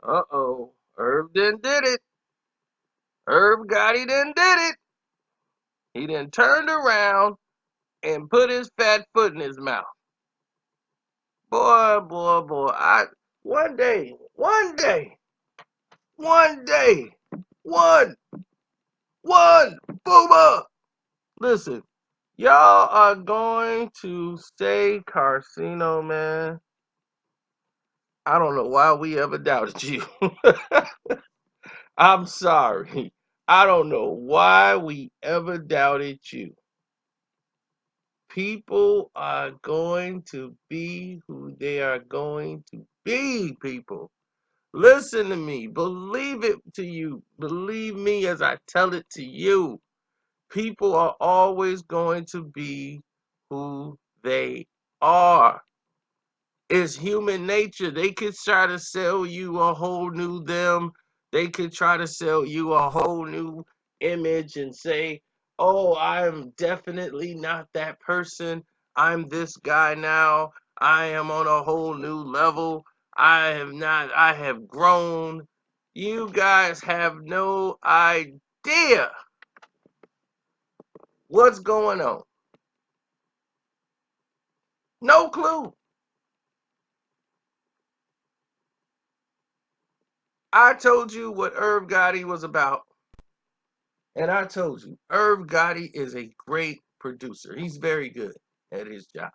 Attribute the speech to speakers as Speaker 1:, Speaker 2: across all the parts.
Speaker 1: Uh-oh. Irv done did it. Irv Gotti done did it. He done turned around and put his fat foot in his mouth. Boy, boy, boy. One day, one day, one, boomer. Listen, y'all are going to stay Carcino, man. I don't know why we ever doubted you. I'm sorry. I don't know why we ever doubted you. People are going to be who they are going to be, people. Listen to me. Believe it to you. Believe me as I tell it to you. People are always going to be who they are. It's human nature. They could try to sell you a whole new them. They could try to sell you a whole new image and say, oh, I'm definitely not that person. I'm this guy now. I am on a whole new level. I have grown. You guys have no idea what's going on. No clue. I told you what Irv Gotti was about. And I told you, Irv Gotti is a great producer. He's very good at his job.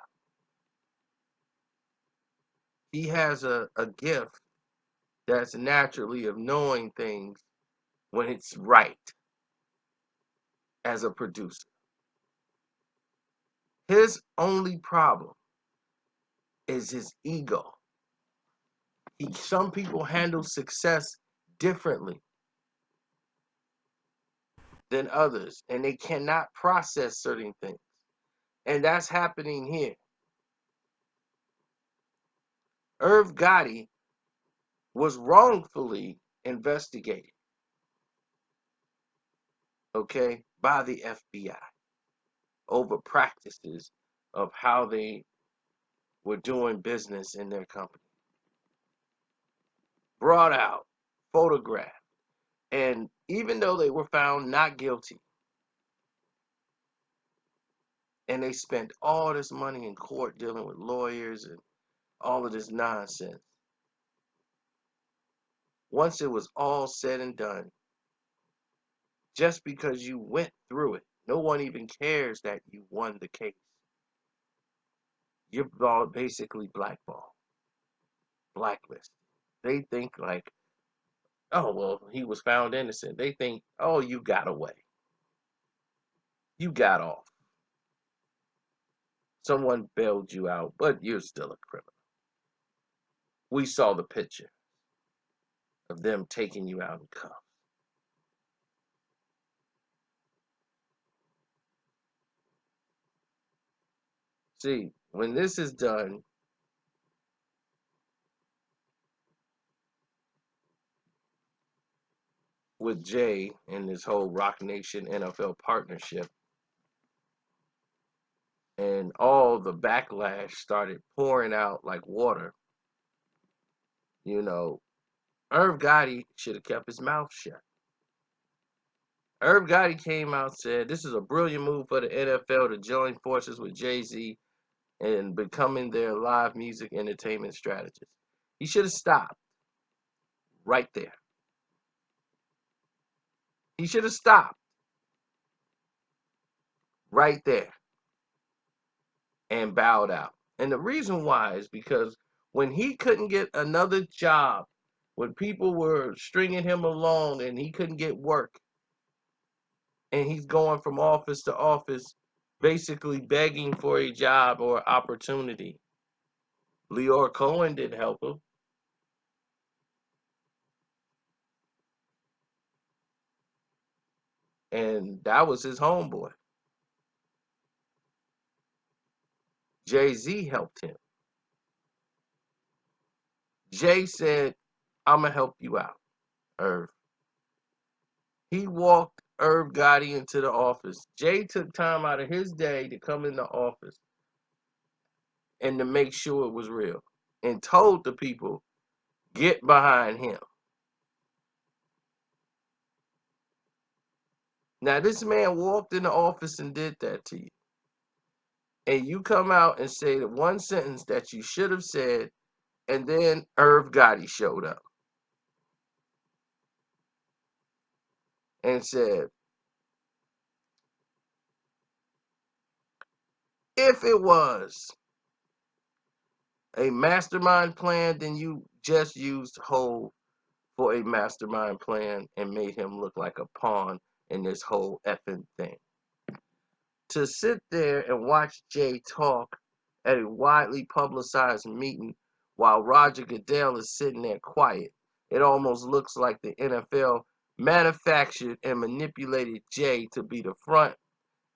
Speaker 1: He has a gift that's naturally of knowing things when it's right as a producer. His only problem is his ego. Some people handle success differently than others, and they cannot process certain things. And that's happening here. Irv Gotti was wrongfully investigated, okay, by the FBI over practices of how they were doing business in their company. Brought out, photographed, and even though they were found not guilty, and they spent all this money in court dealing with lawyers and all of this nonsense, once it was all said and done, just because you went through it, no one even cares that you won the case. You're basically blackballed, blacklisted. They think like, oh, well, he was found innocent. They think, oh, you got away. You got off. Someone bailed you out, but you're still a criminal. We saw the picture of them taking you out in cuffs. See, when this is done with Jay and this whole Rock Nation NFL partnership, and all the backlash started pouring out like water, you know, Irv Gotti should have kept his mouth shut. Irv Gotti came out and said, this is a brilliant move for the NFL to join forces with Jay-Z and becoming their live music entertainment strategist. He should have stopped right there. He should have stopped right there and bowed out. And the reason why is because when he couldn't get another job, when people were stringing him along and he couldn't get work, and he's going from office to office, basically begging for a job or opportunity, Leor Cohen didn't help him. And that was his homeboy. Jay-Z helped him. Jay said, I'm going to help you out, Irv. He walked Irv Gotti into the office. Jay took time out of his day to come in the office and to make sure it was real and told the people, get behind him. Now, this man walked in the office and did that to you. And you come out and say the one sentence that you should have said, and then Irv Gotti showed up and said, if it was a mastermind plan, then you just used Hov for a mastermind plan and made him look like a pawn in this whole effing thing. To sit there and watch Jay talk at a widely publicized meeting while Roger Goodell is sitting there quiet, it almost looks like the NFL manufactured and manipulated Jay to be the front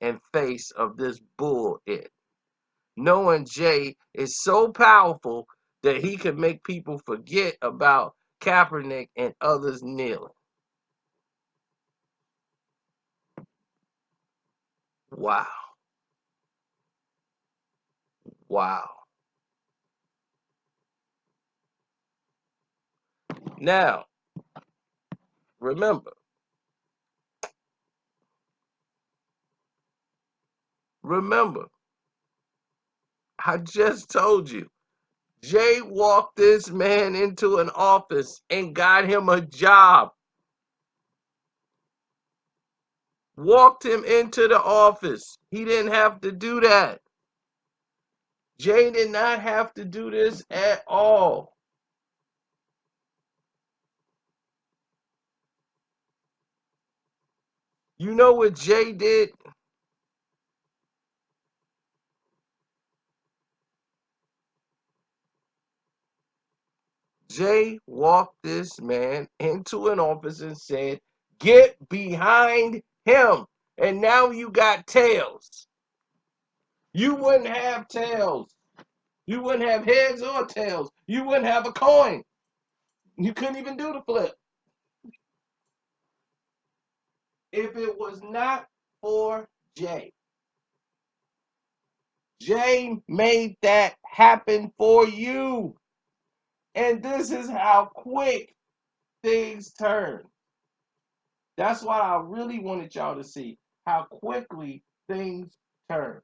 Speaker 1: and face of this bull it. Knowing Jay is so powerful that he can make people forget about Kaepernick and others kneeling. Wow. Wow. Now, remember, remember, I just told you, Jay walked this man into an office and got him a job. Walked him into the office. He didn't have to do that. Jay did not have to do this at all. You know what Jay did? Jay walked this man into an office and said, get behind him. And now you got tails. You wouldn't have tails. You wouldn't have heads or tails. You wouldn't have a coin. You couldn't even do the flip. If it was not for Jay. Jay made that happen for you. And this is how quick things turn. That's what I really wanted y'all to see, how quickly things turn.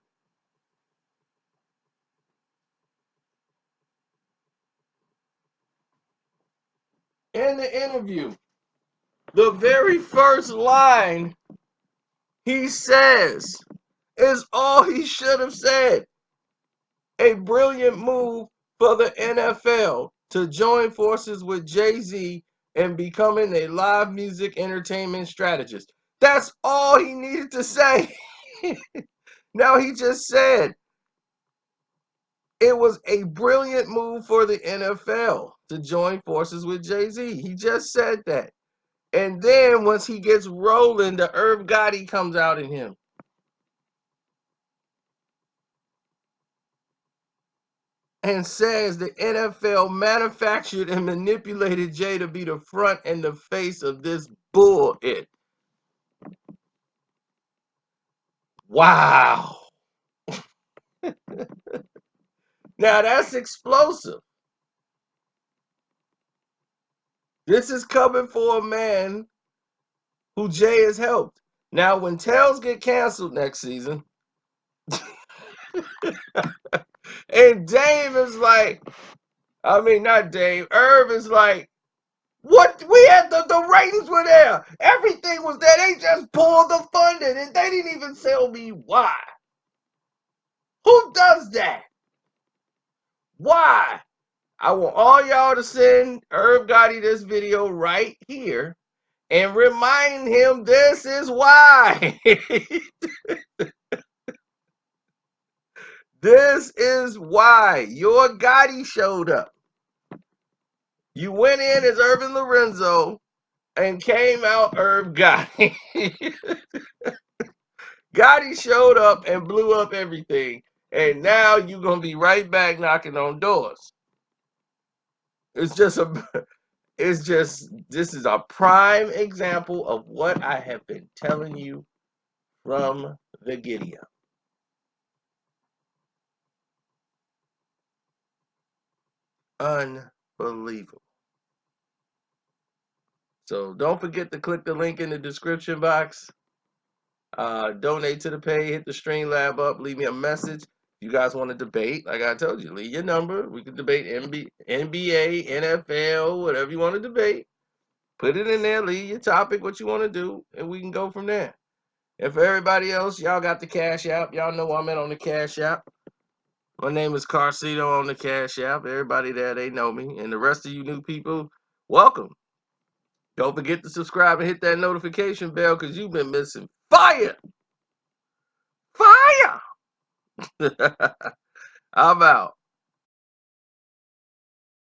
Speaker 1: In the interview, the very first line he says is all he should have said. A brilliant move for the NFL to join forces with Jay-Z and becoming a live music entertainment strategist. That's all he needed to say. Now he just said it was a brilliant move for the NFL to join forces with Jay-Z. He just said that. And then once he gets rolling, the Irv Gotti comes out in him and says the NFL manufactured and manipulated Jay to be the front and the face of this bull it. Wow. Now that's explosive. This is coming for a man who Jay has helped. Now, when Tails get canceled next season, and Dave is like, I mean, not Dave, Irv is like, what? We had the ratings were there. Everything was there. They just pulled the funding and they didn't even tell me why. Who does that? Why? I want all y'all to send Irv Gotti this video right here and remind him this is why. This is why your Gotti showed up. You went in as Irvin Lorenzo and came out Irv Gotti. Gotti showed up and blew up everything. And now you're going to be right back knocking on doors. It's just this is a prime example of what I have been telling you from the giddy up. Unbelievable. So don't forget to click the link in the description box Donate to the page, hit the Stream Lab up, leave me a message. You guys want to debate, like I told you, leave your number. We can debate NBA, NFL, whatever you want to debate. Put it in there, leave your topic, what you want to do, and we can go from there. And for everybody else, y'all got the Cash App. Y'all know I'm in on the Cash App. My name is Carcito on the Cash App. Everybody there, they know me. And the rest of you new people, welcome. Don't forget to subscribe and hit that notification bell because you've been missing fire. Fire! I'm out.